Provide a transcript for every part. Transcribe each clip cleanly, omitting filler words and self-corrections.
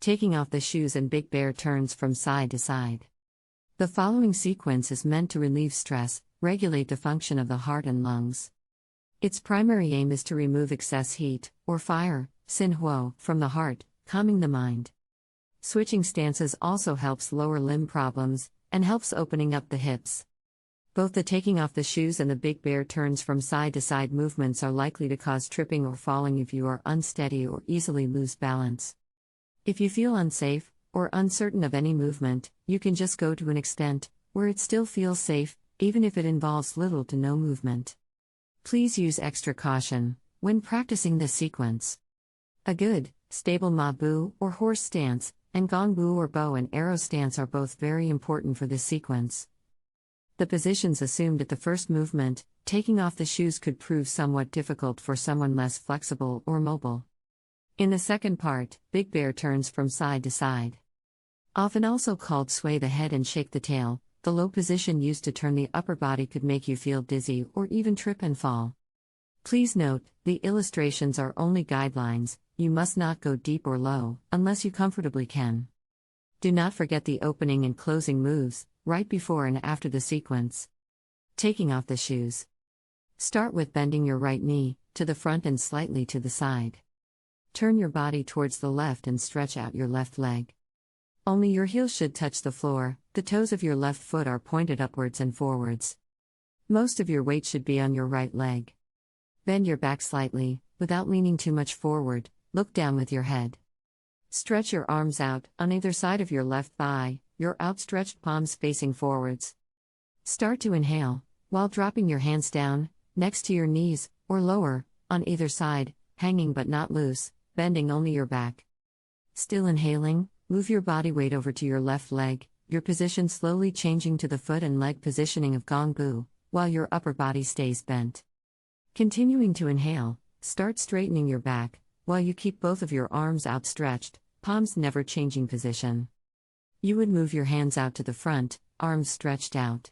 taking off the shoes and Big Bear turns from side to side. The following sequence is meant to relieve stress, regulate the function of the heart and lungs. Its primary aim is to remove excess heat, or fire, XinHuo, from the heart, calming the mind. Switching stances also helps lower limb problems, and helps opening up the hips. Both the taking off the shoes and the Big Bear turns from side to side movements are likely to cause tripping or falling if you are unsteady or easily lose balance. If you feel unsafe, or uncertain of any movement, you can just go to an extent where it still feels safe, even if it involves little to no movement. Please use extra caution when practicing this sequence. A good, stable MaBu or horse stance, and GongBu or bow and arrow stance are both very important for this sequence. The positions assumed at the first movement, taking off the shoes, could prove somewhat difficult for someone less flexible or mobile. In the second part, Big Bear turns from side to side. Often also called sway the head and shake the tail, the low position used to turn the upper body could make you feel dizzy or even trip and fall. Please note, the illustrations are only guidelines, you must not go deep or low, unless you comfortably can. Do not forget the opening and closing moves, right before and after the sequence. Taking off the shoes. Start with bending your right knee, to the front and slightly to the side. Turn your body towards the left and stretch out your left leg. Only your heels should touch the floor, the toes of your left foot are pointed upwards and forwards. Most of your weight should be on your right leg. Bend your back slightly, without leaning too much forward, look down with your head. Stretch your arms out, on either side of your left thigh, your outstretched palms facing forwards. Start to inhale, while dropping your hands down, next to your knees, or lower, on either side, hanging but not loose, bending only your back. Still inhaling, move your body weight over to your left leg, your position slowly changing to the foot and leg positioning of GongBu, while your upper body stays bent. Continuing to inhale, start straightening your back, while you keep both of your arms outstretched, palms never changing position. You would move your hands out to the front, arms stretched out.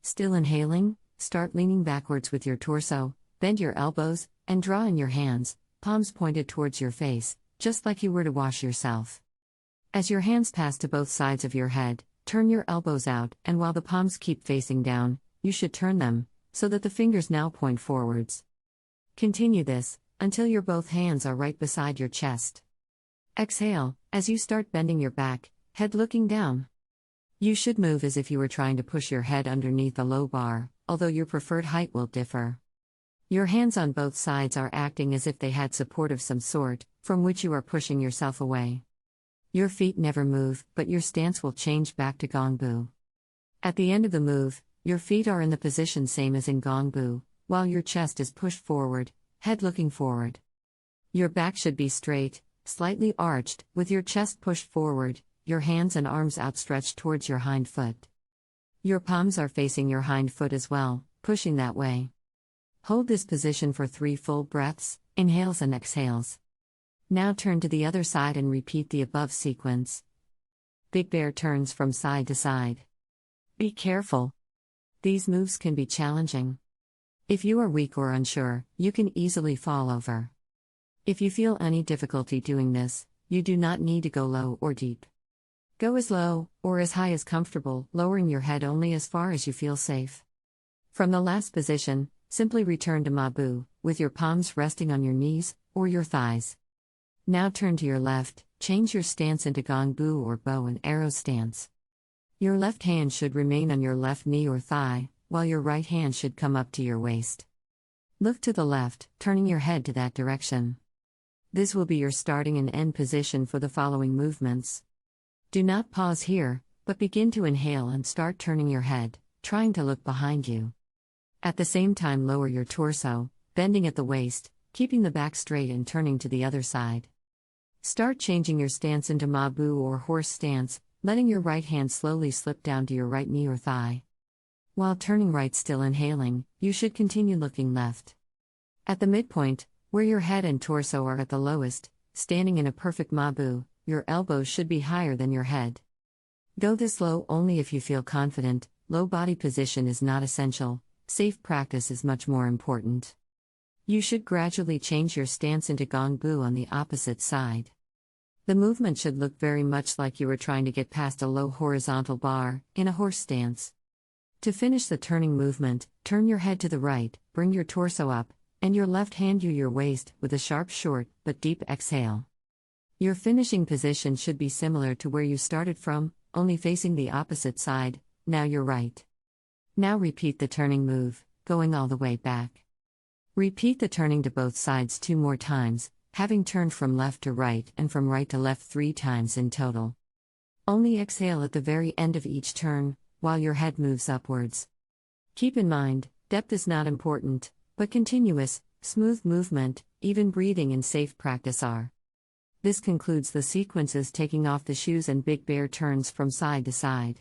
Still inhaling, start leaning backwards with your torso, bend your elbows, and draw in your hands, palms pointed towards your face, just like you were to wash yourself. As your hands pass to both sides of your head, turn your elbows out, and while the palms keep facing down, you should turn them, so that the fingers now point forwards. Continue this, until your both hands are right beside your chest. Exhale, as you start bending your back, head looking down. You should move as if you were trying to push your head underneath a low bar, although your preferred height will differ. Your hands on both sides are acting as if they had support of some sort, from which you are pushing yourself away. Your feet never move, but your stance will change back to GongBu. At the end of the move, your feet are in the position same as in GongBu, while your chest is pushed forward, head looking forward. Your back should be straight, slightly arched, with your chest pushed forward, your hands and arms outstretched towards your hind foot. Your palms are facing your hind foot as well, pushing that way. Hold this position for 3 full breaths, inhales and exhales. Now turn to the other side and repeat the above sequence. Big Bear turns from side to side. Be careful. These moves can be challenging. If you are weak or unsure, you can easily fall over. If you feel any difficulty doing this, you do not need to go low or deep. Go as low, or as high as comfortable, lowering your head only as far as you feel safe. From the last position, simply return to MaBu, with your palms resting on your knees, or your thighs. Now turn to your left, change your stance into GongBu or bow and arrow stance. Your left hand should remain on your left knee or thigh, while your right hand should come up to your waist. Look to the left, turning your head to that direction. This will be your starting and end position for the following movements. Do not pause here, but begin to inhale and start turning your head, trying to look behind you. At the same time, lower your torso, bending at the waist, keeping the back straight and turning to the other side. Start changing your stance into MaBu or horse stance, letting your right hand slowly slip down to your right knee or thigh. While turning right, still inhaling, you should continue looking left. At the midpoint, where your head and torso are at the lowest, standing in a perfect MaBu, your elbows should be higher than your head. Go this low only if you feel confident. Low body position is not essential, safe practice is much more important. You should gradually change your stance into GongBu on the opposite side. The movement should look very much like you were trying to get past a low horizontal bar, in a horse stance. To finish the turning movement, turn your head to the right, bring your torso up, and your left hand your waist with a sharp, short, but deep exhale. Your finishing position should be similar to where you started from, only facing the opposite side. Now you're right. Now repeat the turning move, going all the way back. Repeat the turning to both sides 2 more times, having turned from left to right and from right to left 3 times in total. Only exhale at the very end of each turn, while your head moves upwards. Keep in mind, depth is not important, but continuous, smooth movement, even breathing and safe practice are. This concludes the sequences taking off the shoes and Big Bear turns from side to side.